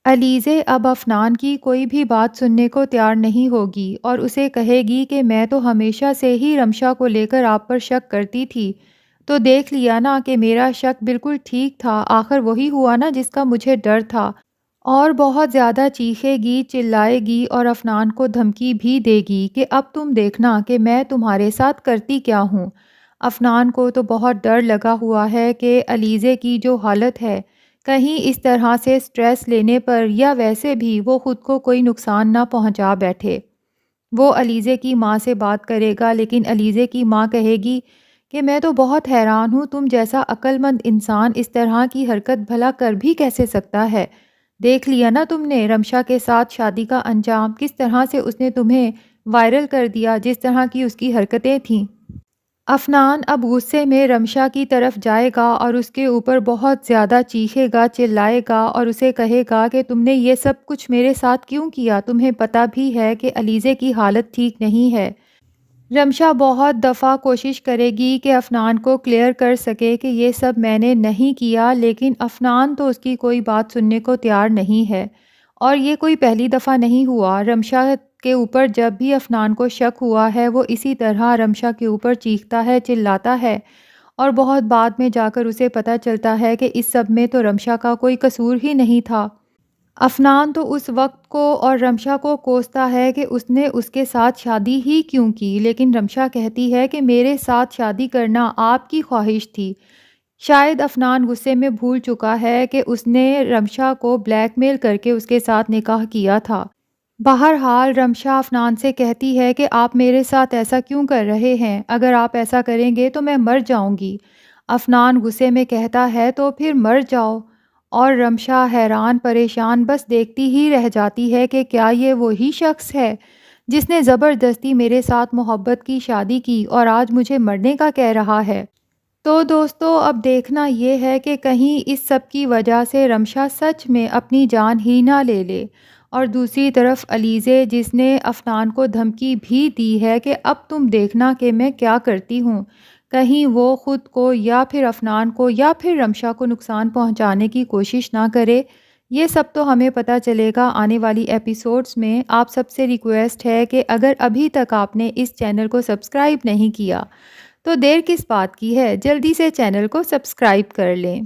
علیزے اب افنان کی کوئی بھی بات سننے کو تیار نہیں ہوگی اور اسے کہے گی کہ میں تو ہمیشہ سے ہی رمشا کو لے کر آپ پر شک کرتی تھی، تو دیکھ لیا نا کہ میرا شک بالکل ٹھیک تھا، آخر وہی ہوا نا جس کا مجھے ڈر تھا۔ اور بہت زیادہ چیخے گی، چلائے گی اور افنان کو دھمکی بھی دے گی کہ اب تم دیکھنا کہ میں تمہارے ساتھ کرتی کیا ہوں۔ افنان کو تو بہت ڈر لگا ہوا ہے کہ علیزے کی جو حالت ہے، کہیں اس طرح سے سٹریس لینے پر یا ویسے بھی وہ خود کو کوئی نقصان نہ پہنچا بیٹھے۔ وہ علیزے کی ماں سے بات کرے گا، لیکن علیزے کی ماں کہے گی کہ میں تو بہت حیران ہوں، تم جیسا عقل مند انسان اس طرح کی حرکت بھلا کر بھی کیسے سکتا ہے؟ دیکھ لیا نا تم نے رمشا کے ساتھ شادی کا انجام، کس طرح سے اس نے تمہیں وائرل کر دیا، جس طرح کی اس کی حرکتیں تھیں۔ افنان اب غصے میں رمشا کی طرف جائے گا اور اس کے اوپر بہت زیادہ چیخے گا، چلائے گا اور اسے کہے گا کہ تم نے یہ سب کچھ میرے ساتھ کیوں کیا؟ تمہیں پتہ بھی ہے کہ علیزے کی حالت ٹھیک نہیں ہے۔ رمشا بہت دفعہ کوشش کرے گی کہ افنان کو کلیئر کر سکے کہ یہ سب میں نے نہیں کیا، لیکن افنان تو اس کی کوئی بات سننے کو تیار نہیں ہے۔ اور یہ کوئی پہلی دفعہ نہیں ہوا، رمشا کے اوپر جب بھی افنان کو شک ہوا ہے وہ اسی طرح رمشا کے اوپر چیختا ہے، چلاتا ہے، اور بہت بعد میں جا کر اسے پتہ چلتا ہے کہ اس سب میں تو رمشا کا کوئی قصور ہی نہیں تھا۔ افنان تو اس وقت کو اور رمشا کو کوستا ہے کہ اس نے اس کے ساتھ شادی ہی کیوں کی، لیکن رمشا کہتی ہے کہ میرے ساتھ شادی کرنا آپ کی خواہش تھی۔ شاید افنان غصے میں بھول چکا ہے کہ اس نے رمشا کو بلیک میل کر کے اس کے ساتھ نکاح کیا تھا۔ بہرحال رمشا افنان سے کہتی ہے کہ آپ میرے ساتھ ایسا کیوں کر رہے ہیں؟ اگر آپ ایسا کریں گے تو میں مر جاؤں گی۔ افنان غصے میں کہتا ہے تو پھر مر جاؤ، اور رمشا حیران پریشان بس دیکھتی ہی رہ جاتی ہے کہ کیا یہ وہی شخص ہے جس نے زبردستی میرے ساتھ محبت کی شادی کی اور آج مجھے مرنے کا کہہ رہا ہے۔ تو دوستو اب دیکھنا یہ ہے کہ کہیں اس سب کی وجہ سے رمشا سچ میں اپنی جان ہی نہ لے لے، اور دوسری طرف علیزے جس نے افنان کو دھمکی بھی دی ہے کہ اب تم دیکھنا کہ میں کیا کرتی ہوں، کہیں وہ خود کو یا پھر افنان کو یا پھر رمشا کو نقصان پہنچانے کی کوشش نہ کرے۔ یہ سب تو ہمیں پتہ چلے گا آنے والی ایپیسوڈز میں۔ آپ سب سے ریکویسٹ ہے کہ اگر ابھی تک آپ نے اس چینل کو سبسکرائب نہیں کیا تو دیر کس بات کی ہے، جلدی سے چینل کو سبسکرائب کر لیں۔